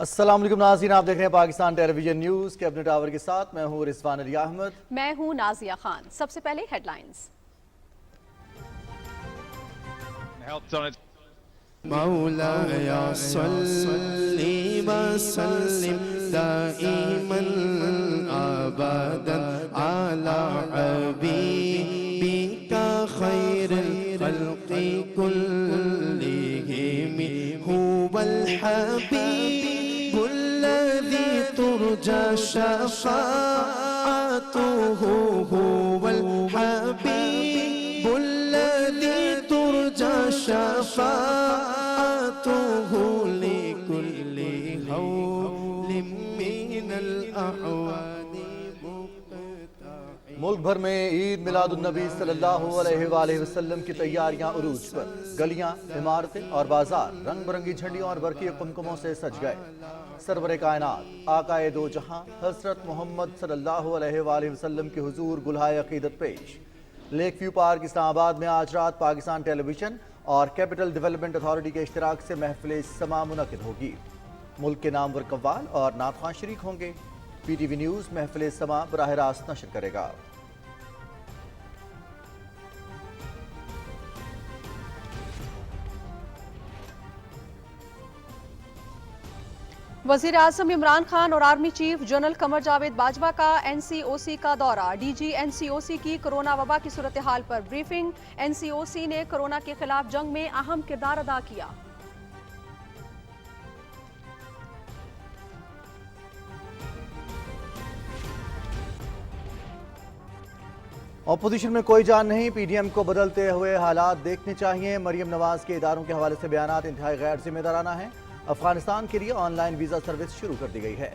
السلام علیکم ناظرین، آپ دیکھ رہے ہیں پاکستان ٹیلی ویژن نیوز کیبنٹ آور کے ساتھ میں ہوں رضوان علی احمد، میں ہوں نازیہ خان۔ سب سے پہلے ہیڈ لائنز۔ مولایا صلی وسلم دائما ابدا علی حبیبک خیر الخلق كلهم هو الحبيب الذي ترجى شفاعته هو الحبيب الذي ترجى شفاعته لكل هول من الأحوال ملک بھر میں عید میلاد النبی صلی اللہ علیہ وآلہ وسلم کی تیاریاں عروج پر، گلیاں، عمارتیں اور بازار رنگ برنگی جھنڈیوں اور برقی قمقموں سے سج گئے۔ سرور کائنات آقائے دو جہاں حضرت محمد صلی اللہ علیہ وآلہ وسلم کے حضور گلہائے عقیدت پیش۔ لیک ویو پارک اسلام آباد میں آج رات پاکستان ٹیلی ویژن اور کیپٹل ڈیولپمنٹ اتھارٹی کے اشتراک سے محفل سما منعقد ہوگی۔ ملک کے نامور قوال اور نعت خواں شریک ہوں گے۔ پی ٹی وی نیوز محفل سما براہ راست نشر کرے گا۔ وزیر اعظم عمران خان اور army chief general Qamar Javed Bajwa کا NCOC کا دورہ۔ ڈی جی NCOC کی کرونا وبا کی صورتحال پر بریفنگ۔ NCOC نے کرونا کے خلاف جنگ میں اہم کردار ادا کیا۔ اپوزیشن میں کوئی جان نہیں، پی ڈی ایم کو بدلتے ہوئے حالات دیکھنے چاہیے۔ مریم نواز کے اداروں کے حوالے سے بیانات انتہائی غیر ذمہ دارانہ ہیں۔ افغانستان کے لیے آن لائن ویزا سروس شروع کر دی گئی ہے۔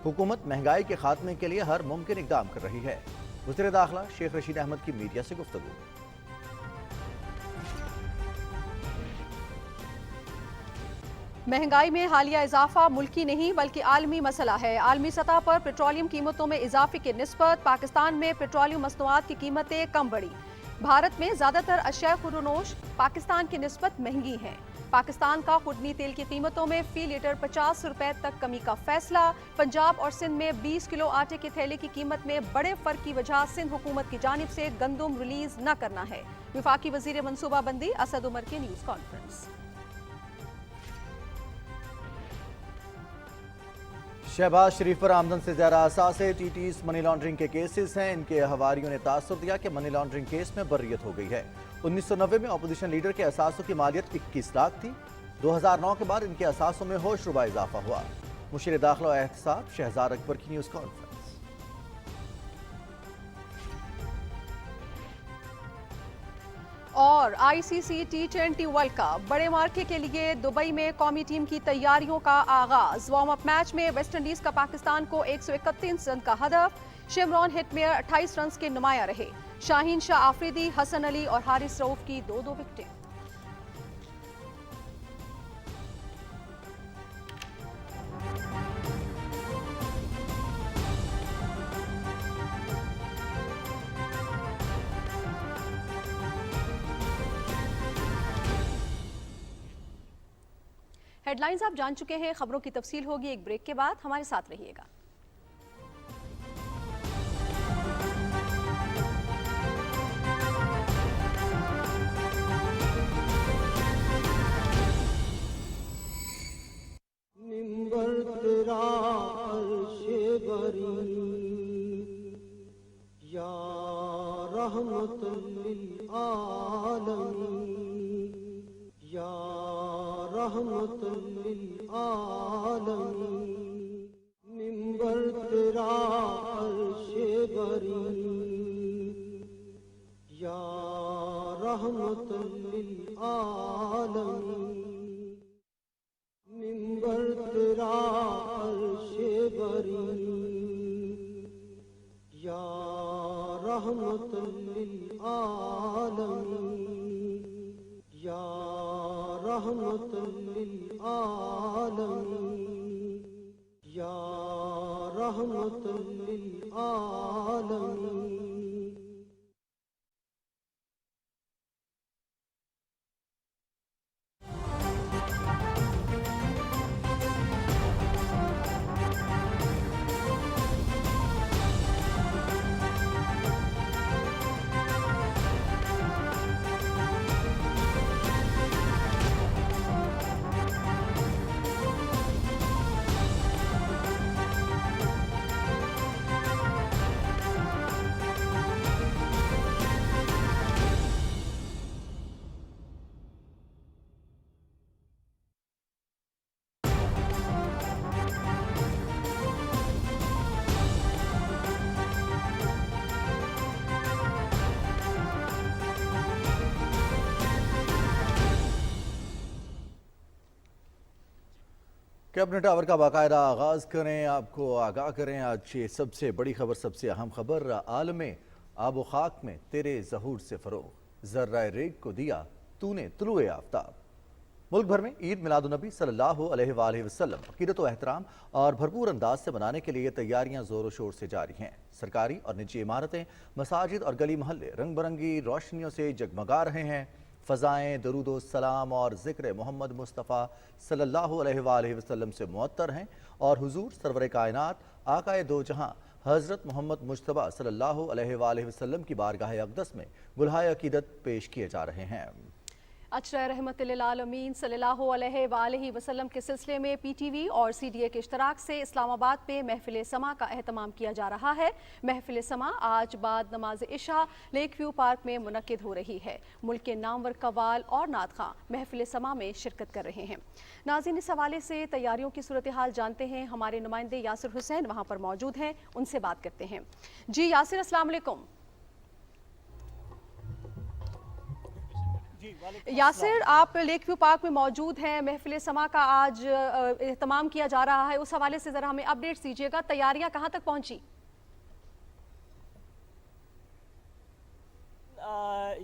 حکومت مہنگائی کے خاتمے کے لیے ہر ممکن اقدام کر رہی ہے۔ وزیر داخلہ شیخ رشید احمد کی میڈیا سے گفتگو۔ مہنگائی میں حالیہ اضافہ ملکی نہیں بلکہ عالمی مسئلہ ہے۔ عالمی سطح پر پیٹرولیم قیمتوں میں اضافے کی نسبت پاکستان میں پیٹرولیم مصنوعات کی قیمتیں کم بڑھی۔ بھارت میں زیادہ تر اشیاء خوردونوش پاکستان کی نسبت مہنگی ہیں۔ پاکستان کا خوردنی تیل کی قیمتوں میں فی لیٹر 50 روپے تک کمی کا فیصلہ۔ پنجاب اور سندھ میں 20 کلو آٹے کے تھیلے کی قیمت میں بڑے فرق کی وجہ سندھ حکومت کی جانب سے گندم ریلیز نہ کرنا ہے۔ وفاقی وزیر منصوبہ بندی اسد عمر کی نیوز کانفرنس۔ شہباز شریف پر آمدن سے زیادہ اثاثے ٹی ٹیز منی لانڈرنگ کے کیسز ہیں۔ ان کے حواریوں نے تاثر دیا کہ منی لانڈرنگ کیس میں بریت ہو گئی ہے۔ 1990 میں اپوزیشن لیڈر کے اثاثوں کی مالیت 21 لاکھ تھی۔ 2009 کے بعد ان کے اثاثوں میں ہوش ربا اضافہ ہوا۔ مشیر داخلہ و احتساب شہزاد اکبر کی نیوز کانفرنس۔ اور ICC T20 ورلڈ کپ بڑے مارکے کے لیے دبئی میں قومی ٹیم کی تیاریوں کا آغاز۔ وارم اپ میچ میں ویسٹ انڈیز کا پاکستان کو 131 رن کا ہدف۔ شمرون ہٹمیئر 28 رنز کے نمایاں رہے۔ شاہین شاہ آفریدی، حسن علی اور حارث رؤف کی 2 وکٹیں۔ ہیڈ لائنز آپ جان چکے ہیں، خبروں کی تفصیل ہوگی ایک بریک کے بعد، ہمارے ساتھ رہیے گا۔ منبر تیرا عرش بری یا رحمت للعالمین یا رحمت للعالمین۔ منبر تیرا عرش بری یا رحمت للعالمین۔ منبر تیرا عرش بری یا رحمت للعالمین یا رحمت للعالمین یا رحمت للعالمین۔ कैबिनेट टावर का बाकायदा आगाज़ करें, आपको आगाह करें आज ये सबसे बड़ी खबर, सबसे अहम खबर। आलम आबो खाक में तेरे ज़हूर से फ़रोग़, ज़र्रा रेग को दिया तूने तुलुए आफ्ताब। मुल्क भर में ईद मिलादुन्नबी सल्लल्लाहु अलैहि वसल्लम अक़ीदत व एहतराम और भरपूर अंदाज से मनाने के लिए तैयारियां ज़ोर शोर से जारी हैं। सरकारी और निजी इमारतें, मसाजिद और गली मोहल्ले रंग बिरंगी रोशनियों से जगमगा रहे हैं। फ़ज़ाएँ दरूद सलाम और ज़िक्र मोहम्मद मुस्तफ़ा सल्लल्लाहु अलैहि वसल्लम से मुअत्तर हैं और हुज़ूर सरवर कायनात आकाए दो जहां हज़रत मोहम्मद मुज्तबा सल्लल्लाहु अलैहि वसल्लम की बारगाह अक़दस में गुलहाए अक़ीदत पेश किए जा रहे हैं। अशरा रहमतुल्लिल आलमीन सल्लल्लाहु अलैहि वसल्लम के सिलसिले में पीटीवी और सीडीए के इश्तराक से इस्लामाबाद में महफिल समा का एहतमाम किया जा रहा है। महफिल समा आज बाद नमाज इशा लेक व्यू पार्क में मुनक्किद हो रही है। मुल्क के नामवर कव्वाल और नात खां महफिल समा में शिरकत कर रहे हैं। नाज़रीन, इस हवाले से तैयारियों की सूरत हाल जानते हैं। हमारे नुमाइंदे यासिर हुसैन वहाँ पर मौजूद हैं, उनसे बात करते हैं। जी यासिर, अस्सलाम वालेकुम। यासिर, आप लेक व्यू पार्क में मौजूद हैं, महफिल समा का आज एहतमाम किया जा रहा है, उस हवाले से ज़रा हमें अपडेट्स दीजिएगा, तैयारियां कहां तक पहुंची?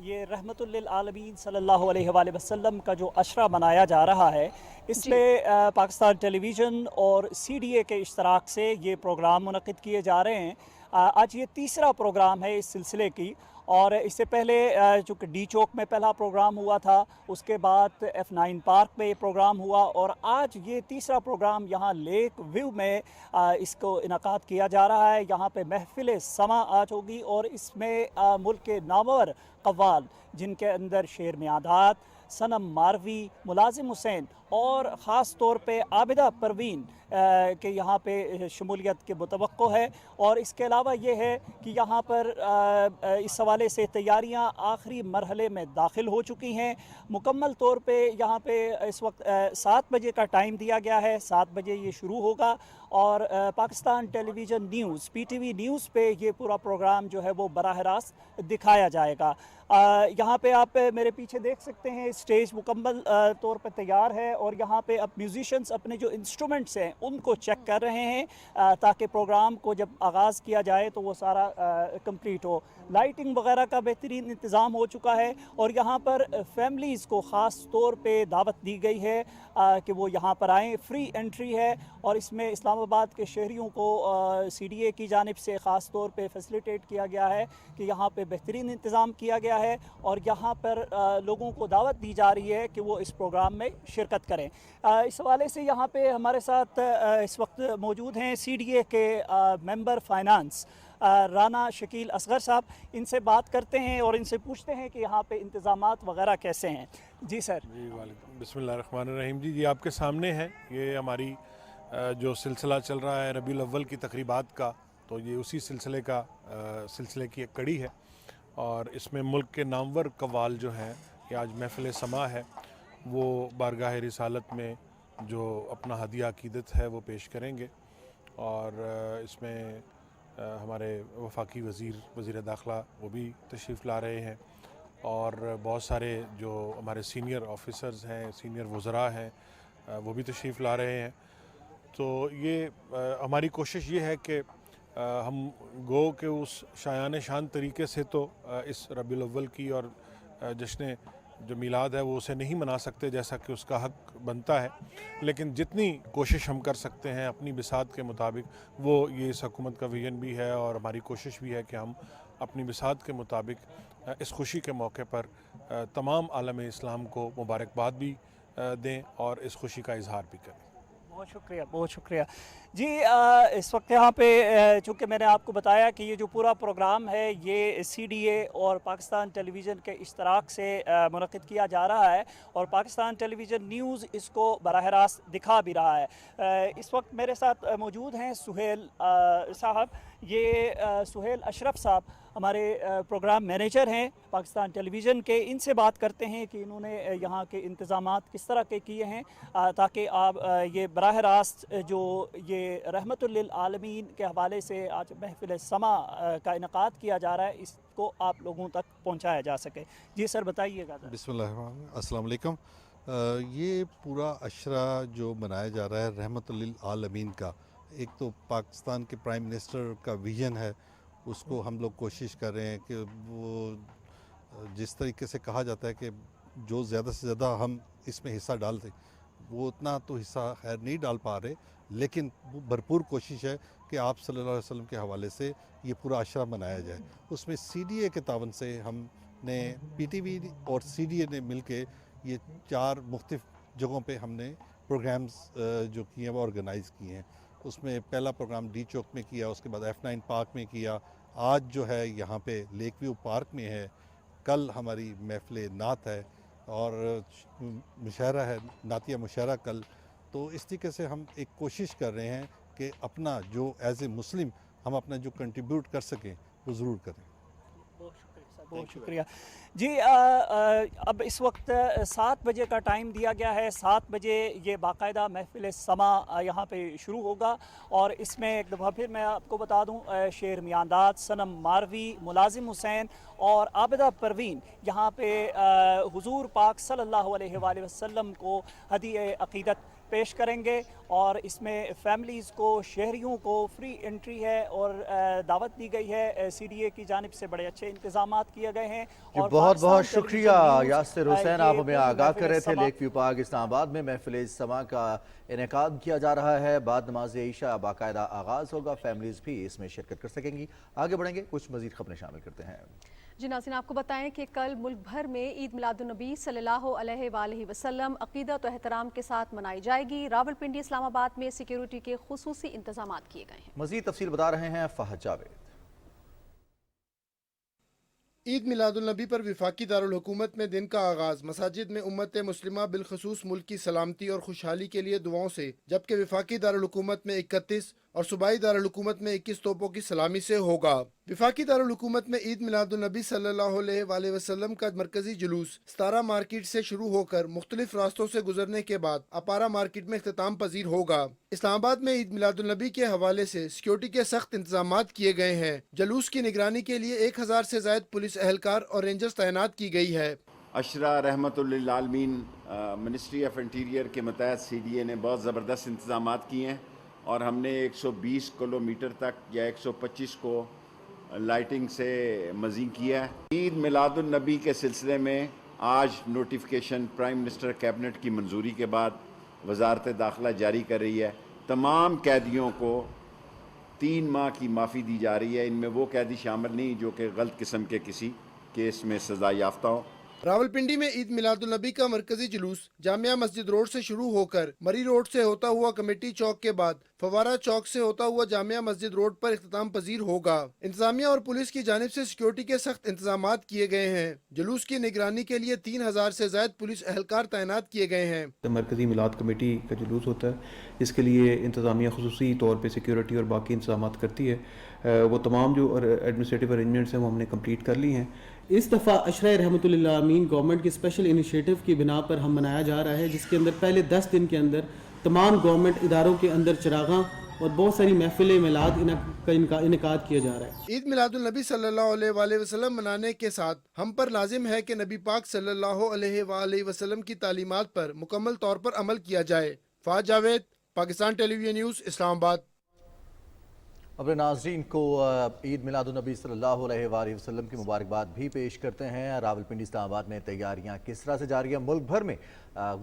ये रहमतुल्लिल आलमीन सल्लल्लाहु अलैहि वसल्लम का जो अशरा मनाया जा रहा है, इसमें पाकिस्तान टेलीविज़न और सीडीए के इश्तराक से ये प्रोग्राम मुनक़िद किए जा रहे हैं। आज ये तीसरा प्रोग्राम है इस सिलसिले की, और इससे पहले चूँकि डी चौक में पहला प्रोग्राम हुआ था, उसके बाद F9 पार्क में ये प्रोग्राम हुआ, और आज ये तीसरा प्रोग्राम यहाँ लेक व्यू में इसको इनकाद किया जा रहा है। यहाँ पे महफिल समा आज होगी और इसमें मुल्क के नामवर कव्वाल, जिनके अंदर शेर मियादात, सनम मारवी, मुलाजिम हुसैन और ख़ास तौर पे आबिदा परवीन के यहाँ पे शमूलियत के मुतवक्को है। और इसके अलावा ये है कि यहाँ पर इस हवाले से तैयारियाँ आखिरी मरहले में दाखिल हो चुकी हैं। मुकम्मल तौर पे यहाँ पे इस वक्त 7 बजे का टाइम दिया गया है, 7 बजे ये शुरू होगा और Pakistan television news PTV news पे ये पूरा प्रोग्राम जो है वो बराह रास्त दिखाया जाएगा। यहाँ पे आप मेरे पीछे देख सकते हैं, स्टेज मुकम्मल तौर पे तैयार है और यहाँ पे अब म्यूजिशंस अपने जो इंस्ट्रूमेंट्स हैं उनको चेक कर रहे हैं ताकि प्रोग्राम को जब आगाज़ किया जाए तो वो सारा कंप्लीट हो। लाइटिंग वगैरह का बेहतरीन इंतज़ाम हो चुका है और यहाँ पर फैमिलीज़ को ख़ास तौर पे दावत दी गई है कि वो यहाँ पर आएँ। फ्री एंट्री है और इसमें इस्लामाबाद के शहरियों को CDA की जानिब से ख़ास तौर पे फैसिलिटेट किया गया है कि यहाँ पे बेहतरीन इंतज़ाम किया गया है और यहाँ पर लोगों को दावत दी जा रही है कि वो इस प्रोग्राम में शिरकत करें। इस हवाले से यहाँ पे हमारे साथ इस वक्त मौजूद हैं CDA के मेंबर फाइनेंस राना शकील असगर साहब। इनसे बात करते हैं और इनसे पूछते हैं कि यहाँ पे इंतज़ामात वगैरह कैसे हैं। जी सर। जी वालेकुम, बिस्मिल्लाहिर्रहमानिर्रहीम। जी आपके सामने है, ये हमारी जो सिलसिला चल रहा है रबीउल अव्वल की तकरीबात का, तो ये उसी सिलसिले की एक कड़ी है और इसमें मुल्क के नामवर कव्वाल जो हैं, कि आज महफिल समा है, वो बारगाह रिसालत में जो अपना हदिया अक़ीदत है वो पेश करेंगे। और इसमें हमारे वफाकी वज़ीर दाखिला वो भी तशरीफ़ ला रहे हैं और बहुत सारे जो हमारे सीनियर ऑफिसर्स हैं, सीनियर वज़रा हैं, वो भी तशरीफ़ ला रहे हैं। तो ये हमारी कोशिश ये है कि हम गो के उस शायान शान तरीके से तो इस रबीउल अव्वल की और जश्न जो मिलाद है वो उसे नहीं मना सकते जैसा कि उसका हक बनता है, लेकिन जितनी कोशिश हम कर सकते हैं अपनी बिसात के मुताबिक, वो ये इस हुकूमत का विजन भी है और हमारी कोशिश भी है कि हम अपनी बिसात के मुताबिक इस खुशी के मौके पर तमाम आलम इस्लाम को मुबारकबाद भी दें और इस खुशी का इजहार भी करें। बहुत शुक्रिया जी। इस वक्त यहाँ पे चूँकि मैंने आपको बताया कि ये जो पूरा प्रोग्राम है ये CDA और पाकिस्तान टेलीविज़न के इश्तराक से मुनक़िद किया जा रहा है और पाकिस्तान टेलीविज़न न्यूज़ इसको बराह रास्त दिखा भी रहा है। इस वक्त मेरे साथ मौजूद हैं सुहेल साहब। ये सुहेल अशरफ साहब हमारे प्रोग्राम मैनेजर हैं पाकिस्तान टेलीविज़न के। इनसे बात करते हैं कि इन्होंने यहाँ के इंतज़ामात किस तरह के किए हैं ताकि आप ये बराह रास्त जो ये रहमतुल्लिल आलमीन के हवाले से आज महफिल समा का इनकाद किया जा रहा है इसको आप लोगों तक पहुँचाया जा सके। जी सर, बताइएगा। बिस्मिल्लाह, अस्सलाम वालेकुम। یہ پورا عشرہ جو منایا جا رہا ہے رحمت للعالمین کا، ایک تو پاکستان کے پرائم منسٹر کا ویژن ہے، اس کو ہم لوگ کوشش کر رہے ہیں کہ وہ جس طریقے سے کہا جاتا ہے کہ جو زیادہ سے زیادہ ہم اس میں حصہ ڈال دیں، وہ اتنا تو حصہ خیر نہیں ڈال پا رہے، لیکن وہ بھرپور کوشش ہے کہ آپ صلی اللہ علیہ وسلم کے حوالے سے یہ پورا عشرہ منایا جائے۔ اس میں CDA کے تعاون سے ہم نے PTV اور CDA نے مل کے یہ 4 مختلف جگہوں پہ ہم نے پروگرامز جو کیے ہیں وہ آرگنائز کیے ہیں۔ اس میں پہلا پروگرام ڈی چوک میں کیا، اس کے بعد F9 پارک میں کیا، آج جو ہے یہاں پہ لیک ویو پارک میں ہے، کل ہماری محفل نعت ہے اور مشاعرہ ہے، نعتیہ مشاعرہ کل۔ تو اس طریقے سے ہم ایک کوشش کر رہے ہیں کہ اپنا جو ایز اے مسلم ہم اپنا جو کنٹریبیوٹ کر سکیں وہ ضرور کریں۔ بہت شکریہ جی۔ اب اس وقت 7 بجے کا ٹائم دیا گیا ہے، 7 بجے یہ باقاعدہ محفل سما یہاں پہ شروع ہوگا، اور اس میں ایک دفعہ پھر میں آپ کو بتا دوں شیر میانداد، صنم ماروی، ملازم حسین اور عابدہ پروین یہاں پہ حضور پاک صلی اللہ علیہ وآلہ وسلم کو ہدیہ عقیدت پیش کریں گے، اور اس میں فیملیز کو، شہریوں کو فری انٹری ہے اور دعوت دی گئی ہے CDA کی جانب سے۔ بڑے اچھے انتظامات کیے گئے ہیں۔ اور بہت بہت شکریہ یاسر حسین، آپ ہمیں آگاہ کر رہے تھے۔ لیک ویو پارک اسلام آباد میں محفل سما کا انعقاد کیا جا رہا ہے، بعد نماز عشاء باقاعدہ آغاز ہوگا، فیملیز بھی اس میں شرکت کر سکیں گی۔ آگے بڑھیں گے، کچھ مزید خبریں شامل کرتے ہیں۔ جی ناظرین، آپ کو بتائیں کہ کل ملک بھر میں عید میلاد النبی صلی اللہ علیہ وآلہ وسلم عقیدت و احترام کے ساتھ منائی جائے گی۔ راولپنڈی، اسلام آباد میں سیکیورٹی کے خصوصی انتظامات کیے گئے ہیں۔ مزید تفصیل بتا رہے ہیں فہد جاوید۔ عید میلاد النبی پر وفاقی دارالحکومت میں دن کا آغاز مساجد میں امت مسلمہ بالخصوص ملک کی سلامتی اور خوشحالی کے لیے دعاؤں سے، جبکہ وفاقی دارالحکومت میں 31 اور صوبائی دارالحکومت میں 21 توپوں کی سلامی سے ہوگا۔ وفاقی دارالحکومت میں عید میلاد النبی صلی اللہ علیہ وآلہ وسلم کا مرکزی جلوس 17 مارکیٹ سے شروع ہو کر مختلف راستوں سے گزرنے کے بعد اپارا مارکیٹ میں اختتام پذیر ہوگا۔ اسلام آباد میں عید میلاد النبی کے حوالے سے سیکیورٹی کے سخت انتظامات کیے گئے ہیں۔ جلوس کی نگرانی کے لیے 1000 سے زائد پولیس اہلکار اور رینجرز تعینات کی گئی ہے۔ عشرہ رحمت للعالمین منسٹری آف انٹیریئر کے متحد CDA نے بہت زبردست انتظامات کیے ہیں، اور ہم نے 120 کلومیٹر تک یا 125 کو لائٹنگ سے مزین کیا ہے۔ عید میلاد النبی کے سلسلے میں آج نوٹیفیکیشن پرائم منسٹر کیبنٹ کی منظوری کے بعد وزارت داخلہ جاری کر رہی ہے۔ تمام قیدیوں کو 3 ماہ کی معافی دی جا رہی ہے۔ ان میں وہ قیدی شامل نہیں جو کہ غلط قسم کے کسی کیس میں سزا یافتہ ہو۔ راولپنڈی میں عید میلاد النبی کا مرکزی جلوس جامعہ مسجد روڈ سے شروع ہو کر مری روڈ سے ہوتا ہوا کمیٹی چوک کے بعد فوارہ چوک سے ہوتا ہوا جامعہ مسجد روڈ پر اختتام پذیر ہوگا۔ انتظامیہ اور پولیس کی جانب سے سیکیورٹی کے سخت انتظامات کیے گئے ہیں۔ جلوس کی نگرانی کے لیے 3000 سے زائد پولیس اہلکار تعینات کیے گئے ہیں۔ مرکزی میلاد کمیٹی کا جلوس ہوتا ہے، اس کے لیے انتظامیہ خصوصی طور پہ سیکیورٹی اور باقی انتظامات کرتی ہے۔ وہ تمام جو ایڈمنسٹریٹو ارینجمنٹس ہیں وہ ہم نے کمپلیٹ کر لی ہیں۔ اس دفعہ عشرہ رحمت للعالمین گورنمنٹ کی اسپیشل انیشیٹو کی بنا پر ہم منایا جا رہا ہے، جس کے اندر پہلے 10 دن کے اندر تمام گورنمنٹ اداروں کے اندر چراغاں اور بہت ساری محفل میلاد کا انعقاد کیا جا رہا ہے۔ عید میلاد النبی صلی اللہ علیہ وآلہ وسلم منانے کے ساتھ ہم پر لازم ہے کہ نبی پاک صلی اللہ علیہ وآلہ وسلم کی تعلیمات پر مکمل طور پر عمل کیا جائے۔ فہد جاوید، پاکستان ٹیلی ویژن نیوز، اسلام آباد۔ اپنے ناظرین کو عید میلاد النبی صلی اللہ علیہ وآلہ وسلم کی مبارکباد بھی پیش کرتے ہیں۔ راولپنڈی، اسلام آباد میں تیاریاں کس طرح سے جاری ہیں؟ ملک بھر میں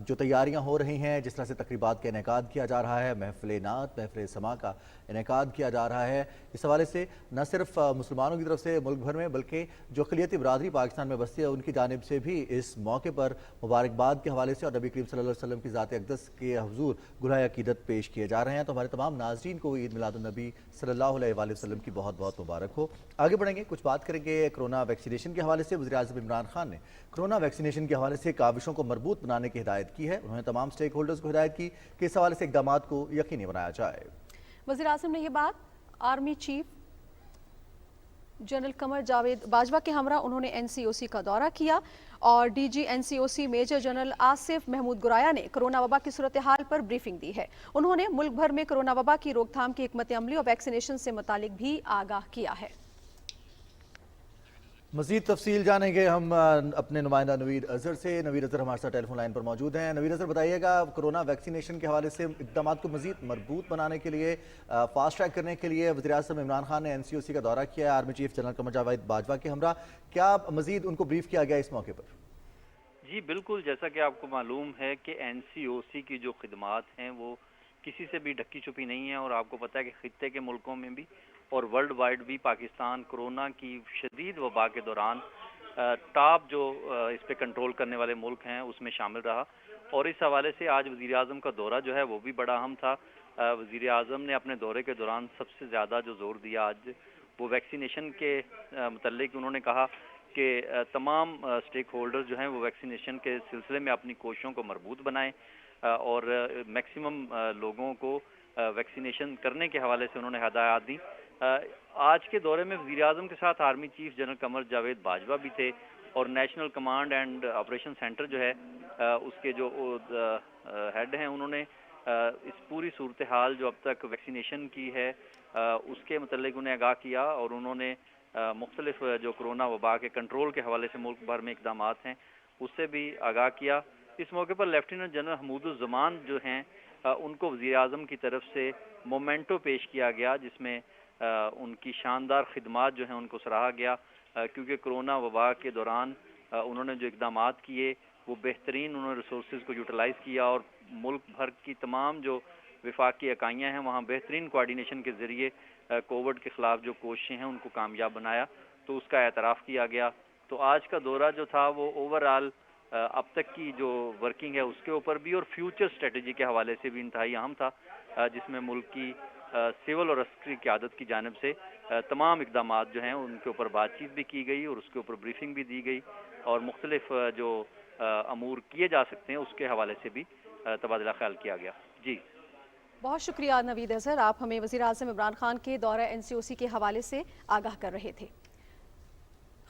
جو تیاریاں ہو رہی ہیں، جس طرح سے تقریبات کا انعقاد کیا جا رہا ہے، محفل نعت، محفل سما کا انعقاد کیا جا رہا ہے، اس حوالے سے نہ صرف مسلمانوں کی طرف سے ملک بھر میں بلکہ جو اقلیتی برادری پاکستان میں بستی ہے ان کی جانب سے بھی اس موقع پر مبارکباد کے حوالے سے اور نبی کریم صلی اللہ علیہ وسلم کی ذات اقدس کے حضور گلہائے عقیدت پیش کیے جا رہے ہیں۔ تو ہمارے تمام ناظرین کو عید میلاد النبی صلی اللہ علیہ وآلہ وسلم کی بہت بہت مبارک ہو۔ آگے بڑھیں گے، کچھ بات کریں گے کرونا ویکسینیشن کے حوالے سے۔ وزیراعظم عمران خان نے کرونا ویکسینیشن کے حوالے سے کاوشوں کو مربوط بنانے کی ہدایت کی ہے۔ انہوں نے تمام سٹیک ہولڈرز کو ہدایت کی کہ اس حوالے سے اقدامات کو یقینی بنایا جائے۔ وزیراعظم نے یہ بات army chief general Qamar Javed Bajwa کے ہمراہ انہوں نے NCOC کا دورہ کیا اور DG NCOC major general Asif Mahmood گرایا نے کرونا وبا کی صورتحال پر بریفنگ دی ہے۔ انہوں نے ملک بھر میں کرونا وبا کی روک تھام کی حکمت عملی اور ویکسینیشن سے متعلق بھی آگاہ کیا ہے۔ मज़ीद तफसील जानेंगे हम अपने नुमाइंदा नवीर अजहर से। नवीर अजहर हमारे साथ टेलीफोन लाइन पर मौजूद हैं। नवीर अजहर, बताइएगा, कोरोना वैक्सीनेशन के हवाले से इक़दाम को मज़ीद मजबूत बनाने के लिए, फास्ट ट्रैक करने के लिए वज़ीर-ए-आज़म इमरान खान ने NCOC का दौरा किया है army chief general Qamar Javed Bajwa के हमरा। क्या मज़ीद उनको ब्रीफ किया गया इस मौके पर? जी बिल्कुल, जैसा कि आपको मालूम है कि NCOC की जो खिदमात हैं वो किसी से भी ढकी छुपी नहीं है, और आपको पता है कि खित्ते के मुल्कों में भी और वर्ल्ड वाइड भी पाकिस्तान कोरोना की शदीद वबा के दौरान टॉप जो इस पे कंट्रोल करने वाले मुल्क हैं उसमें शामिल रहा। और इस हवाले से आज वज़ीर-ए-आज़म का दौरा जो है वो भी बड़ा अहम था। वज़ीर-ए-आज़म ने अपने दौरे के दौरान सबसे ज़्यादा जो जोर दिया आज वो वैक्सीनेशन के मुतल्लिक उन्होंने कहा कि तमाम स्टेक होल्डर्स जो हैं वो वैक्सीनेशन के सिलसिले में अपनी कोशिशों को मजबूत बनाएं और मैक्सिमम लोगों को वैक्सीनेशन करने के हवाले से उन्होंने हदायत दी। आज के दौरे में वज़ीर-ए-आज़म के साथ army chief general Qamar Javed Bajwa भी थे, और national command and operation centre जो है उसके जो हेड हैं उन्होंने इस पूरी सूरत हाल जो अब तक वैक्सीनेशन की है उसके मतलब उन्हें आगाह किया, और उन्होंने मुख्तलिफ जो कोरोना वबा के कंट्रोल के हवाले से मुल्क भर में इक़दामात हैं उससे भी आगाह किया। इस मौके पर लेफ्टिनेंट जनरल हमूदुज़्ज़मान जो हैं उनको वज़ीर-ए-आज़म की तरफ से मोमेंटो पेश किया गया, जिसमें उनकी शानदार खिदमात जो हैं उनको सराहा गया, क्योंकि कोरोना वबा के दौरान उन्होंने जो इक़दामात किए वो बेहतरीन, उन्होंने रिसोर्सेज को यूटिलाइज़ किया और मुल्क भर की तमाम जो वफाकी इकाइयाँ हैं वहाँ बेहतरीन कोऑर्डिनेशन के ज़रिए कोविड के ख़िलाफ़ जो कोशिशें हैं उनको कामयाब बनाया, तो उसका एतराफ़ किया गया। तो आज का दौरा जो था वो ओवरऑल अब तक की जो वर्किंग है उसके ऊपर भी और फ्यूचर स्ट्रेटजी के हवाले से भी इंतहाई अहम था, जिसमें मुल्क की सिविल और अस्करी क़यादत की जानिब से तमाम इक़दामात जो हैं उनके ऊपर बातचीत भी की गई और उसके ऊपर ब्रीफिंग भी दी गई, और मुख्तलिफ जो अमूर किए जा सकते हैं उसके हवाले से भी तबादला ख्याल किया गया। जी बहुत शुक्रिया नवीद अजहर, आप हमें वज़ीर-ए-आज़म इमरान खान के दौरा NCOC के हवाले से आगाह कर रहे थे।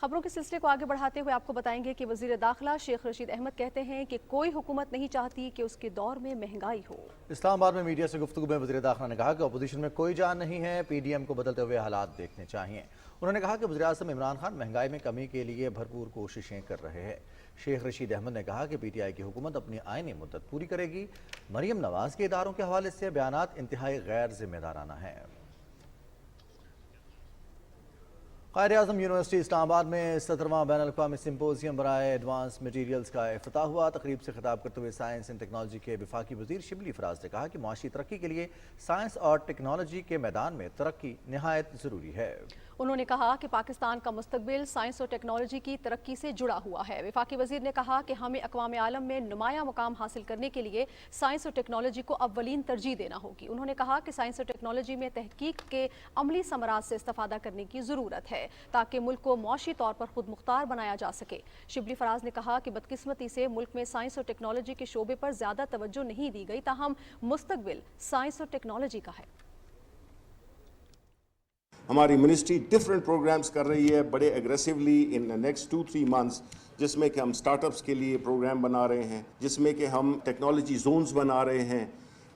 खबरों के सिलसिले को आगे बढ़ाते हुए आपको बताएंगे कि वज़ीर दाखिला शेख रशीद अहमद कहते हैं कि कोई हुकूमत नहीं चाहती कि उसके दौर में महंगाई हो। इस्लामाबाद में मीडिया से गुफ्तगू में वज़ीर दाखिला ने कहा कि अपोजिशन में कोई जान नहीं है, PDM को बदलते हुए हालात देखने चाहिए। उन्होंने कहा कि वज़ीर-ए-आज़म इमरान खान महंगाई में कमी के लिए भरपूर कोशिशें कर रहे हैं। शेख रशीद अहमद ने कहा कि PTI की हुकूमत अपनी आईनी मुद्दत पूरी करेगी। मरियम नवाज के इदारों के हवाले से बयानात इंतहाई गैर जिम्मेदाराना है। क़ायद-ए-आज़म यूनिवर्सिटी इस्लामाबाद में 17वां बैनुल-अक़वामी सिम्पोजियम बराए एडवांस मटीरियल्स का इफ्तिताह हुआ। तकरीब से खिताब करते हुए साइंस एंड टेक्नोलॉजी के वफाकी वज़ीर शिबली फराज ने कहा कि मुआशी तरक्की के लिए साइंस और टेक्नोलॉजी के मैदान में तरक्की निहायत ज़रूरी है। उन्होंने कहा कि पाकिस्तान का मुस्तकबिल साइंस और टेक्नोलॉजी की तरक्की से जुड़ा हुआ है। वफाकी वज़ीर ने कहा कि हमें अक़वाम आलम में नुमाया मुकाम हासिल करने के लिए साइंस और टेक्नोलॉजी को अव्वलीन तरजीह देना होगी। उन्होंने कहा कि साइंस और टेक्नोलॉजी में तहकीक के अमली समरात से इस्तेफादा करने की ज़रूरत है ताकि मुल्क को मौशी तौर पर खुद मुख्तार बनाया जा सके। शिबली फराज ने कहा कि बदकिस्मती से मुल्क में साइंस और टेक्नोलॉजी के शोबे पर ज़्यादा तवज्जो नहीं दी गई, ताहम मुस्तकबिल साइंस और टेक्नोलॉजी का है। हमारी मिनिस्ट्री डिफरेंट प्रोग्राम्स कर रही है बड़े एग्रेसिवली इन नेक्स्ट 2-3 मंथ्स, जिसमें कि हम स्टार्टअप्स के लिए प्रोग्राम बना रहे हैं, जिसमें कि हम टेक्नोलॉजी जोन्स बना रहे हैं।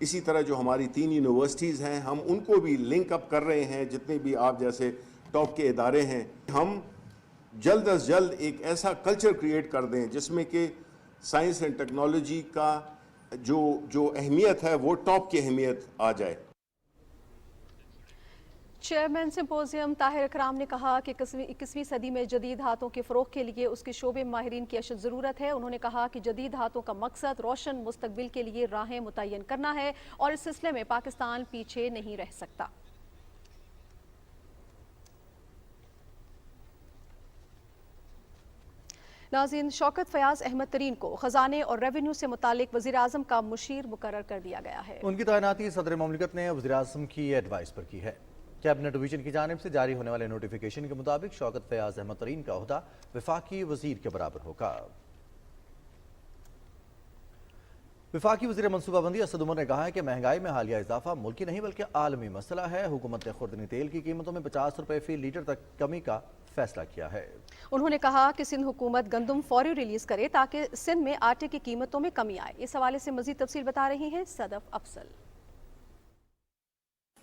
इसी तरह जो हमारी 3 यूनिवर्सिटीज़ हैं हम उनको भी लिंक अप कर रहे हैं, जितने भी आप जैसे टॉप के इदारे हैं। हम जल्द अज जल्द एक ऐसा कल्चर क्रिएट कर दें जिसमें कि साइंस एंड टेक्नोलॉजी का जो अहमियत है वो टॉप की अहमियत आ जाए। चेयरमैन सिम्पोजियम ताहिर इकराम ने कहा कि 21वीं सदी में जदीद हाथों के फ़रोग़ के लिए उसके शोबे में माहिरीन की अशद ज़रूरत है। उन्होंने कहा कि जदीद हाथों का मकसद रोशन मुस्तकबिल के लिए राहें मुतय्यन करना है और इस सिलसिले में पाकिस्तान पीछे नहीं रह सकता। नाज़रीन, शौकत फयाज अहमद तरीन को खजाने और रेवेन्यू से मुतालिक वज़ीर-ए-आज़म का मुशीर मुकर्रर कर दिया गया है। उनकी तैनाती सदर मुमलिकत ने वज़ीर-ए-आज़म की एडवाइस पर की है। कैबिनेट डिवीजन की जानिब से जारी होने वाले नोटिफिकेशन के मुताबिक शौकत फयाज अहमद तरीन का ओहदा वफाकी वज़ीर के बराबर होगा। वफाकी वज़ीर मनसूबाबंदी असद उमर ने कहा है कि महंगाई में हालिया इजाफा मुल्की नहीं बल्कि आलमी मसला है। हुकूमत ने खुर्दनी तेल की कीमतों में 50 रुपये फी लीटर तक कमी का फैसला किया है। उन्होंने कहा कि सिंध हुकूमत गंदम फौरी रिलीज करे ताकि सिंध में आटे की कीमतों में कमी आए। इस हवाले से मजीद तफसील बता रही हैं सदफ अफसल।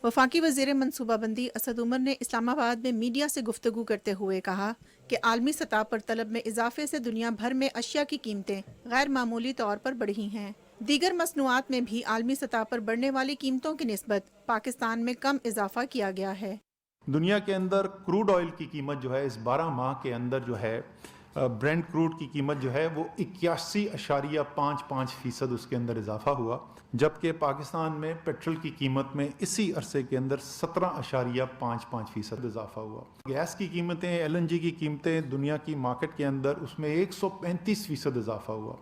वफाकी वज़ीर मनसूबाबंदी असद उमर ने इस्लामाबाद में मीडिया से गुफ्तगू करते हुए कहा कि आलमी सतह पर तलब में इजाफे से दुनिया भर में अशिया की कीमतें गैर मामूली तौर पर बढ़ी हैं। दीगर मसनूआत में भी आलमी सतह पर बढ़ने वाली कीमतों की निस्बत पाकिस्तान में कम इजाफा किया गया है। दुनिया के अंदर क्रूड ऑयल की कीमत जो है इस 12 माह के अंदर जो है ब्रेंट क्रूड की कीमत जो है वो 81.55% उसके अंदर इजाफा हुआ, जबकि पाकिस्तान में पेट्रोल की कीमत में इसी अरसे के अंदर 17.55% इजाफा हुआ। गैस की कीमतें, LNG की कीमतें दुनिया की मार्केट के अंदर उसमें 135% इजाफा हुआ।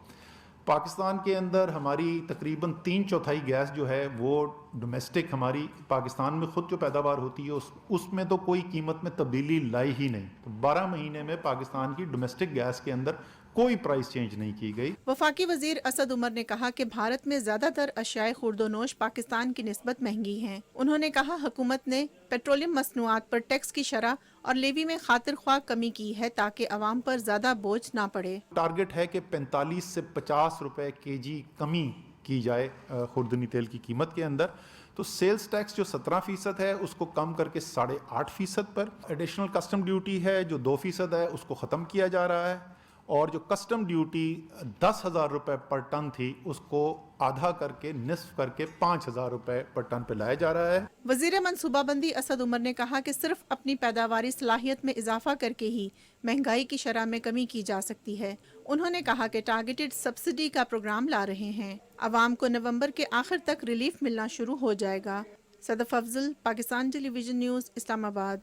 पाकिस्तान के अंदर हमारी तकरीबन 3/4 गैस जो है वो डोमेस्टिक हमारी पाकिस्तान में ख़ुद जो पैदावार होती है उसमें तो कोई कीमत में तब्दीली लाई ही नहीं। तो 12 महीने में पाकिस्तान की डोमेस्टिक गैस के अंदर कोई प्राइस चेंज नहीं की गई। वफाकी वज़ीर असद उमर ने कहा कि भारत में ज़्यादातर अशियाए खुर्दोनोश पाकिस्तान की निस्बत महंगी हैं। उन्होंने कहा हुकूमत ने पेट्रोलियम मसनूआत पर टैक्स की शरह और लेवी में खातिर ख्वाह कमी की है ताकि अवाम पर ज़्यादा बोझ ना पड़े। टारगेट है कि 45 से 50 रुपए केजी कमी की जाए खुर्दनी तेल की कीमत के अंदर। तो सेल्स टैक्स जो 17% है उसको कम करके 8.5% पर, एडिशनल कस्टम ड्यूटी है जो 2% है उसको ख़त्म किया जा रहा है, और जो कस्टम ड्यूटी 10,000 रुपये पर टन थी उसको आधा करके निस्फ करके 5,000 रुपये पर टन पे लाया जा रहा है। वज़ीर मनसूबाबंदी असद उमर ने कहा कि सिर्फ अपनी पैदावारी सलाहियत में इजाफा करके ही महंगाई की शरह में कमी की जा सकती है। उन्होंने कहा कि टारगेटेड सब्सिडी का प्रोग्राम ला रहे हैं। आवाम को नवंबर के आखिर तक रिलीफ मिलना शुरू हो जाएगा। Sadaf Afzal, Pakistan television news, Islamabad.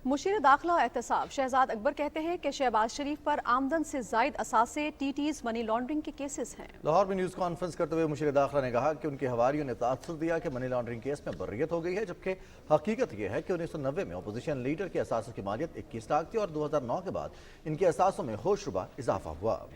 मुशीर दाखिला एहतसाब शहजाद अकबर कहते हैं कि शहबाज शरीफ पर आमदन से जायद असासे टीटीज मनी लॉन्ड्रिंग के केसेस हैं। लाहौर में न्यूज़ कॉन्फ्रेंस करते हुए मुशीर दाखिला ने कहा कि उनके हवारियों ने तासुर दिया कि मनी लॉन्ड्रिंग केस में बर्रियत हो गई है, जबकि हकीकत यह है कि 1990 में अपोजिशन लीडर के असासों की मालियत 21 लाख थी और 2009 के बाद इनके असासों में होशरुबा इजाफा हुआ।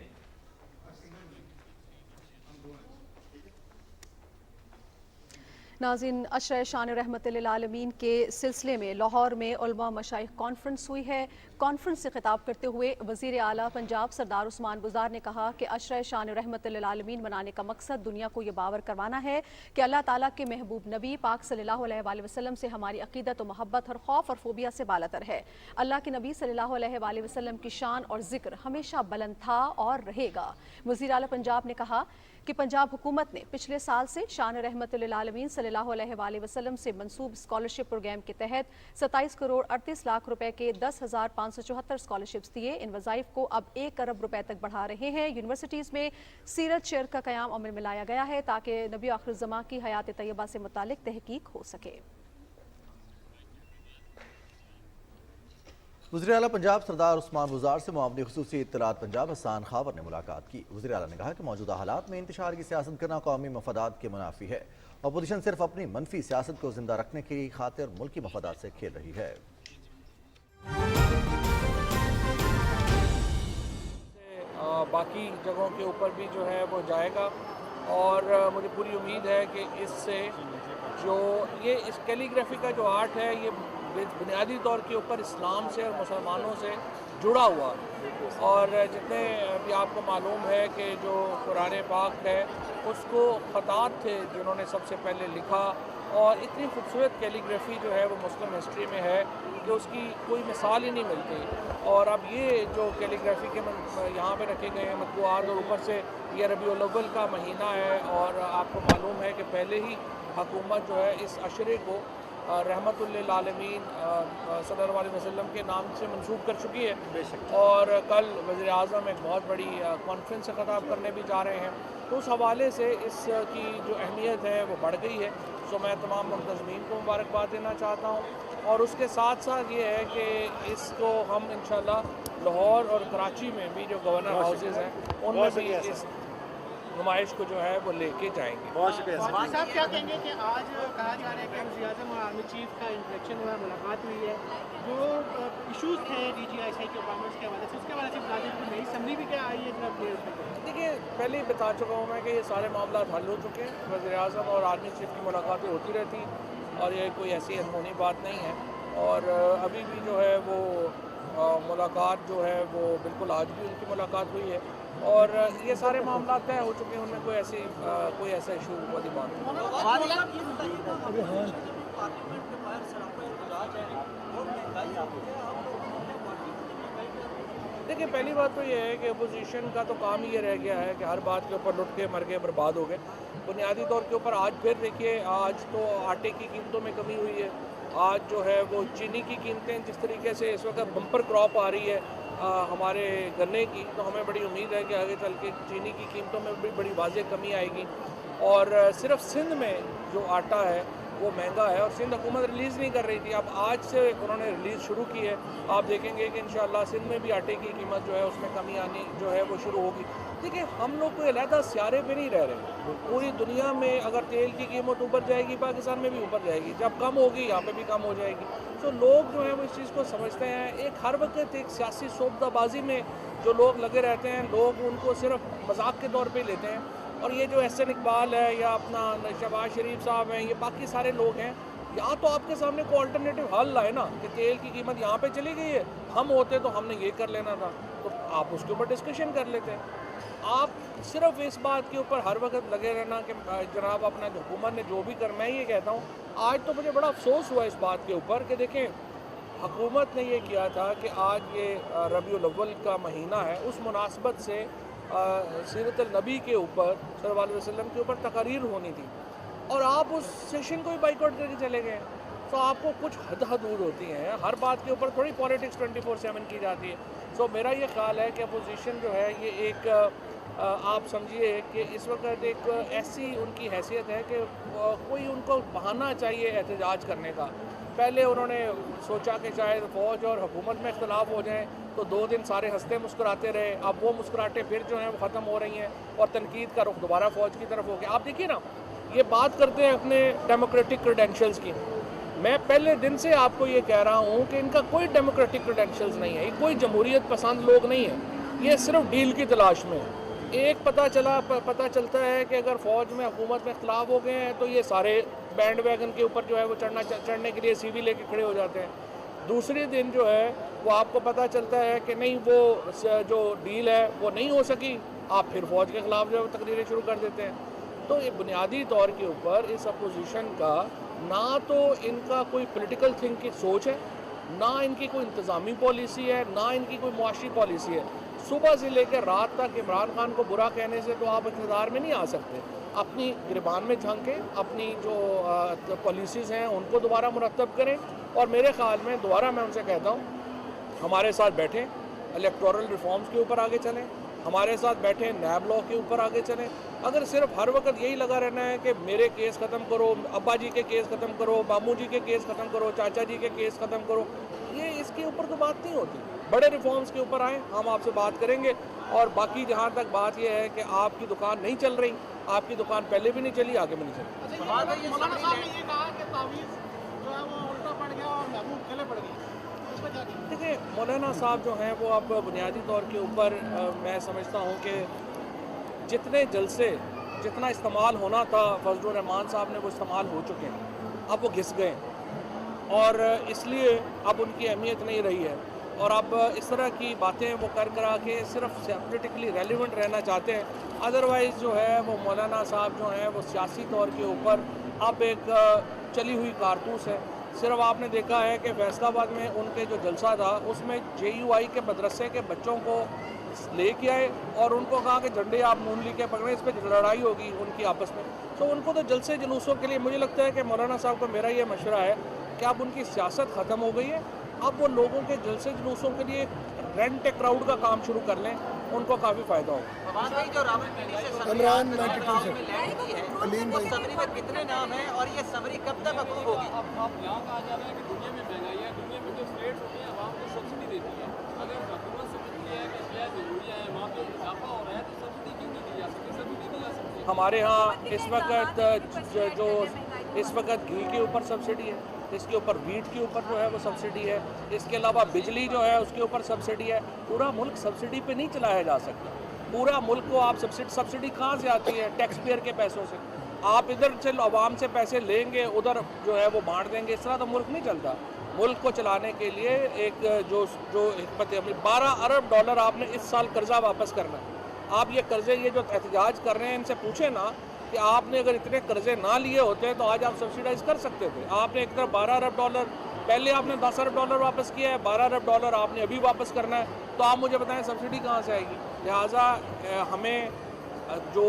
नाज़रीन, अशरा शान रहमतुल्लिल आलमीन के सिलसिले में लाहौर में उलमा मशाइख कॉन्फ्रेंस हुई है। कॉन्फ्रेंस से खिताब करते हुए वज़ीर आला पंजाब सरदार उस्मान गुजार ने कहा कि अशरा शान रहमतुल्लिल आलमीन मनाने का मकसद दुनिया को ये बावर करवाना है कि अल्लाह ताला के महबूब नबी पाक सल्लल्लाहु अलैहि वसल्लम से हमारी अकीदत और मोहब्बत और खौफ और फोबिया से बालातर है। अल्लाह के नबी सल्लल्लाहु अलैहि वसल्लम की शान और जिक्र हमेशा बुलंद था और रहेगा। वज़ीर आला पंजाब ने कहा कि पंजाब हुकूमत ने पिछले साल से शान रहमतुल्लिल आलमीन सल्लल्लाहु अलैहि वसल्लम से मंसूब स्कॉलरशिप प्रोग्राम के तहत 27 करोड़ 38 लाख रुपए के 10,574 स्कॉलरशिप्स दिए। इन वज़ाइफ को अब 1 अरब रुपए तक बढ़ा रहे हैं। यूनिवर्सिटीज़ में सीरत शेयर का क़याम अमल में लाया गया है ताकि नबी आखिर ज़मा की हयात तैयबा से मुतालिक तहकीक हो सके। वज़ीर आला पंजाब सरदार उस्मान गुजार से मुआवनी खुसूसी इत्तलात पंजाब हसन खावर ने मुलाकात की। वज़ीर आला ने कहा कि मौजूदा हालात में इंतशार की सियासत करना कौमी मफादात के मुनाफी है। अपोजिशन सिर्फ अपनी मनफी सियासत को जिंदा रखने की खातिर मुल्की मफादात से खेल रही है। बाकी जगहों के ऊपर भी जो है वो जाएगा और मुझे पूरी उम्मीद है कि इससे जो ये इस कैलीग्राफी का जो आर्ट है ये बुनियादी तौर के ऊपर इस्लाम से और मुसलमानों से जुड़ा हुआ, और जितने भी आपको मालूम है कि जो कुरान पाक है उसको ख़तात थे जिन्होंने सबसे पहले लिखा, और इतनी खूबसूरत कैलीग्राफी जो है वो मुस्लिम हिस्ट्री में है कि उसकी कोई मिसाल ही नहीं मिलती। और अब ये जो कैलीग्राफी के यहाँ पे रखे गए हैं मतबूआत, और ऊपर से ये रबीउल अव्वल का महीना है, और आपको मालूम है कि पहले ही हुकूमत जो है इस अशरे को रहमतुल्लिल आलमीन सल्लल्लाहु अलैहि वसल्लम के नाम से मंसूब कर चुकी है, और कल वज़ीर आज़म एक बहुत बड़ी कॉन्फ्रेंस से ख़ताब करने भी जा रहे हैं। तो उस हवाले से इसकी जो अहमियत है वो बढ़ गई है। तो मैं तमाम मुंतज़मीन को मुबारकबाद देना चाहता हूँ, और उसके साथ साथ ये है कि इसको हम इंशाल्लाह लाहौर और कराची में भी जो गवर्नर हाउसेज़ हैं उनमें भी इस नुमाइश को जो है वो लेके जाएंगे। बहुत शुक्रिया साहब। क्या कहेंगे कि आज कहा जा रहा है कि वज़ीर आज़म और आर्मी चीफ का इंटरेक्शन हुआ है, मुलाकात हुई है, जो इशूज़ थे DGISI के अपॉइंटमेंट्स के हवाले से उसके हवाले से बता दें कि नई असम्बली भी क्या आई है जरा क्लियर। देखिए, पहले ही बता चुका हूँ मैं कि ये सारे मामला हल हो चुके हैं। वज़ीर आज़म और आर्मी चीफ की मुलाकातें होती रहती और ये कोई ऐसी अनहोनी बात नहीं है, और अभी भी जो है वो मुलाकात जो है वो बिल्कुल आज भी उनकी मुलाकात हुई है और ये सारे मामला तय हो चुके हैं, उनमें कोई ऐसा इशू वाली बात नहीं। देखिए, पहली बात तो ये है कि अपोजिशन का तो काम ही ये रह गया है कि हर बात के ऊपर लुट के मर गए, बर्बाद हो गए। बुनियादी तौर के ऊपर आज फिर देखिए, आज तो आटे की कीमतों में कमी हुई है, आज जो है वो चीनी की कीमतें जिस तरीके से इस वक्त बम्पर क्रॉप आ रही है हमारे गन्ने की, तो हमें बड़ी उम्मीद है कि आगे चल के चीनी की कीमतों में भी बड़ी वाज़ेह कमी आएगी। और सिर्फ सिंध में जो आटा है वो महंगा है और सिंध हुकूमत रिलीज़ नहीं कर रही थी, अब आज से उन्होंने रिलीज़ शुरू की है। आप देखेंगे कि इंशाअल्लाह सिंध में भी आटे की कीमत जो है उसमें कमी आनी जो है वो शुरू होगी। देखिए, हम लोग कोई अलहदा सियारे पे नहीं रह रहे, पूरी दुनिया में अगर तेल की कीमत ऊपर जाएगी पाकिस्तान में भी ऊपर जाएगी, जब कम होगी यहाँ पे भी कम हो जाएगी। तो लोग जो है वो इस चीज़ को समझते हैं। एक हर वक्त एक सियासी सौदाबाजी में जो लोग लगे रहते हैं, लोग उनको सिर्फ मजाक के तौर पे लेते हैं। और ये जो एहसन इकबाल है या अपना शहबाज शरीफ साहब हैं, ये बाकी सारे लोग हैं, या तो आपके सामने कोई अल्टरनेटिव हल लाए ना कि तेल की कीमत यहाँ पे चली गई है, हम होते तो हमने ये कर लेना था, तो आप उसके ऊपर डिस्कशन कर लेते हैं। आप सिर्फ इस बात के ऊपर हर वक्त लगे रहना कि जनाब अपना हुकूमत ने जो भी कर, मैं ये कहता हूँ, आज तो मुझे बड़ा अफसोस हुआ इस बात के ऊपर कि देखें, हुकूमत ने ये किया था कि आज ये रबीउल अव्वल का महीना है, उस मुनासबत से सीरत नबी के ऊपर सल्लल्लाहु अलैहि वसल्लम के ऊपर तकरीर होनी थी और आप उस सेशन को ही बाइकआउट करके चले गए। तो आपको कुछ हदूद होती हैं, हर बात के ऊपर थोड़ी पॉलिटिक्स 24/7 की जाती है। सो मेरा ये ख्याल है कि अपोजिशन जो है ये एक आप समझिए कि इस वक्त एक ऐसी उनकी हैसियत है कि कोई उनको बहाना चाहिए एहतजाज करने का। पहले उन्होंने सोचा कि शायद फ़ौज और हुकूमत में इख्तलाफ हो जाए तो 2 दिन सारे हंसते मुस्कुराते रहे, अब वो मुस्कुराहटें फिर जो हैं वो ख़त्म हो रही हैं और तनकीद का रुख दोबारा फ़ौज की तरफ हो गया। आप देखिए ना, ये बात करते हैं अपने डेमोक्रेटिक क्रेडेंशियल्स की, मैं पहले दिन से आपको ये कह रहा हूँ कि इनका कोई डेमोक्रेटिक क्रेडेंशियल्स नहीं है, ये कोई जमहूरियत पसंद लोग नहीं है, ये सिर्फ डील की तलाश में। एक पता चलता है कि अगर फ़ौज में हुकूमत में इख्तलाफ हो गए हैं तो ये सारे बैंड वैगन के ऊपर जो है वो चढ़ने के लिए CV लेके खड़े हो जाते हैं। दूसरे दिन जो है वो आपको पता चलता है कि नहीं, वो जो डील है वो नहीं हो सकी, आप फिर फ़ौज के ख़िलाफ़ जो है वो तकरीरें शुरू कर देते हैं। तो ये बुनियादी तौर के ऊपर इस अपोजिशन का ना तो इनका कोई पॉलिटिकल थिंक की सोच है, ना इनकी कोई इंतज़ामी पॉलिसी है, ना इनकी कोई मुआशी पॉलिसी है। सुबह से लेकर रात तक इमरान खान को बुरा कहने से तो आप इक़्तिदार में नहीं आ सकते, अपनी गिरबान में झांकें, अपनी जो पॉलिसीज़ हैं उनको दोबारा मुरतब करें और मेरे ख्याल में दोबारा मैं उनसे कहता हूँ हमारे साथ बैठें, इलेक्टोरल रिफॉर्म्स के ऊपर आगे चलें, हमारे साथ बैठें, नैब लॉ के ऊपर आगे चलें। अगर सिर्फ हर वक्त यही लगा रहना है कि मेरे केस ख़त्म करो, अब्बा जी के केस ख़त्म करो, मामू जी के केस ख़त्म करो, चाचा जी के केस ख़त्म करो, ये इसके ऊपर तो बात नहीं होती। बड़े रिफॉर्म्स के ऊपर आएँ, हम आपसे बात करेंगे। और बाकी जहाँ तक बात यह है कि आपकी दुकान नहीं चल रही, आपकी दुकान पहले भी नहीं चली, आगे भी नहीं चली। मौलाना साहब ने ये कहा कि तावीज़ जो है वो उल्टा पड़ गया और महबूब खेले पड़ गए। देखिए, मौलाना साहब जो हैं वो अब बुनियादी तौर के ऊपर मैं समझता हूँ कि जितने जलसे जितना इस्तेमाल होना था फजलुर रहमान साहब ने वो इस्तेमाल हो चुके हैं, अब वो घिस गए और इसलिए अब उनकी अहमियत नहीं रही है। और अब इस तरह की बातें वो करा के सिर्फ पॉलिटिकली रेलिवेंट रहना चाहते हैं। अदरवाइज़ जो है वो मौलाना साहब जो हैं वो सियासी तौर के ऊपर अब एक चली हुई कारतूस है। सिर्फ आपने देखा है कि फैसलाबाद में उनके जो जलसा था उसमें JUI के मदरसे के बच्चों को लेके आए और उनको कहा कि झंडे आप नून लीग के पकड़े, इस पर लड़ाई होगी उनकी आपस में। तो उनको तो जलसे जुलूसों के लिए मुझे लगता है कि मौलाना साहब को मेरा ये मशवरा है कि अब उनकी सियासत ख़त्म हो गई है, अब वो लोगों के जलसे जुलूसों के लिए रेंट ए क्राउड का काम शुरू कर लें, उनको काफ़ी फ़ायदा होगा। इमरान समरी में कितने नाम हैं और ये समरी कब तक अप्रूव होगी? आप यहाँ कहा जा रहा है कि दुनिया में महंगाई है, दुनिया में जो स्टेट्स होती हैं आवाम को सब्सिडी देती है, अगर हुकूमत समझती है कि क्या जरूरी है, वहाँ पे इजाफा हो रहा है तो सब्सिडी क्यों नहीं दी जा सकती? सब्सिडी दी जा सकती है। हमारे यहाँ इस वक्त घी के ऊपर सब्सिडी है, इसके ऊपर वीट के ऊपर जो है वो सब्सिडी है, इसके अलावा बिजली जो है उसके ऊपर सब्सिडी है। पूरा मुल्क सब्सिडी पे नहीं चलाया जा सकता, पूरा मुल्क को आप सब्सिडी कहाँ से आती है? टैक्स पेयर के पैसों से। आप इधर से आवाम से पैसे लेंगे, उधर जो है वो बांट देंगे, इस तरह तो मुल्क नहीं चलता। मुल्क को चलाने के लिए एक जो हिकमत अमली, $12 अरब आप ने इस साल कर्जा वापस करना है। आप ये कर्जे, ये जो एहतजाज कर रहे हैं, इनसे पूछे ना कि आपने अगर इतने कर्जे ना लिए होते तो आज आप सब्सिडाइज कर सकते थे। आपने एक तरफ $12 अरब, पहले आपने $10 अरब वापस किया है, $12 अरब आपने अभी वापस करना है, तो आप मुझे बताएं सब्सिडी कहाँ से आएगी। लिहाजा हमें जो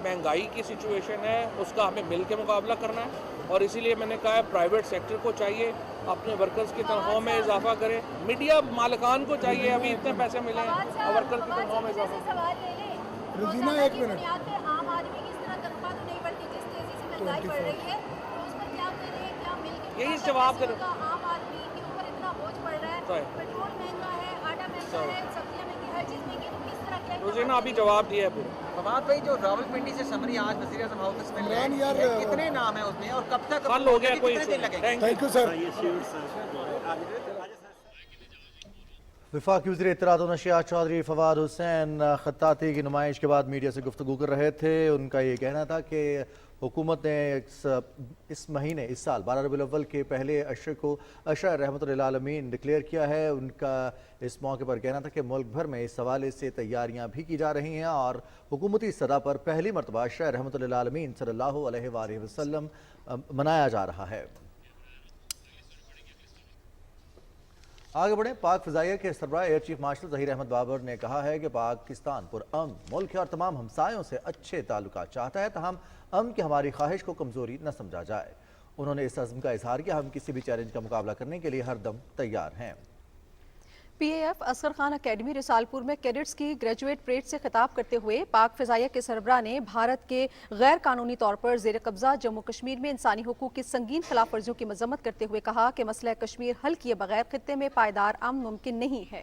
महंगाई की सिचुएशन है उसका हमें मिल के मुकाबला करना है, और इसीलिए मैंने कहा है प्राइवेट सेक्टर को चाहिए अपने वर्कर्स की तनख्वाह में इजाफा करे, मीडिया मालिकान को चाहिए अभी इतने पैसे मिले हैं और वर्कर्स की तनख्वाह में इजाफा। रोजीना एक मिनट, आम आदमी की इस तरह तनख्वाह तो नहीं बढ़ती जिस तेजी से महंगाई बढ़ रही है, तो उस पर क्या करें, क्या मिल के यही जवाब करें। आम आदमी के ऊपर इतना बोझ पड़ रहा है, पेट्रोल महंगा है, आटा महंगा है, सब्जियां महंगी, हर चीज महंगी, तो किस तरह क्या रोजीना अभी जवाब दिया है पूरा। फवाद भाई, जो रावलपिंडी से समरी आज वज़ीर आज़म हाउस में है, कितने नाम है उसमें और कब तक कल हो गया, कोई कितने दिन लगेंगे? Thank you sir. वफाकी वज़ीर इत्तलात व नशियात चौधरी फवाद हुसैन खत्ताती की नुमाइश के बाद मीडिया से गुफ्तगू कर रहे थे। उनका ये कहना था कि हुकूमत ने इस महीने, इस साल 12 रबीउल अव्वल के पहले अशरे को अशरा रहमतुल्लिल आलमीन डिक्लेयर किया है। उनका इस मौके पर कहना था कि मुल्क भर में इस हवाले से तैयारियां भी की जा रही हैं और हुकूमती सतह पर पहली मरतबा अशरा रहमतुल्लिल आलमीन सल्लल्लाहु अलैहि वसल्लम मनाया जा रहा है। आगे बढ़े, पाक फ़िज़ाइया के सरबराह air chief marshal Zaheer Ahmed Babar ने कहा है कि पाकिस्तान पुरअमन मुल्क है और तमाम हमसायों से अच्छे ताल्लुकात चाहता है, तहम अमन की हमारी ख्वाहिश को कमज़ोरी न समझा जाए। उन्होंने इस अज़्म का इजहार किया, हम किसी भी चैलेंज का मुकाबला करने के लिए हर दम तैयार हैं। PAF असगर खान अकेडमी रिसालपुर में कैडेट्स की ग्रेजुएट परेड से खिताब करते हुए पाक फ़िज़ाइया के सरबराह ने भारत के गैर कानूनी तौर पर ज़ेर कब्ज़ा जम्मू कश्मीर में इंसानी हुकूक की संगीन खिलाफ वर्जियों की मजम्मत करते हुए कहा कि मसला कश्मीर हल किए बगैर खित्ते में पायदार अमन मुमकिन नहीं है।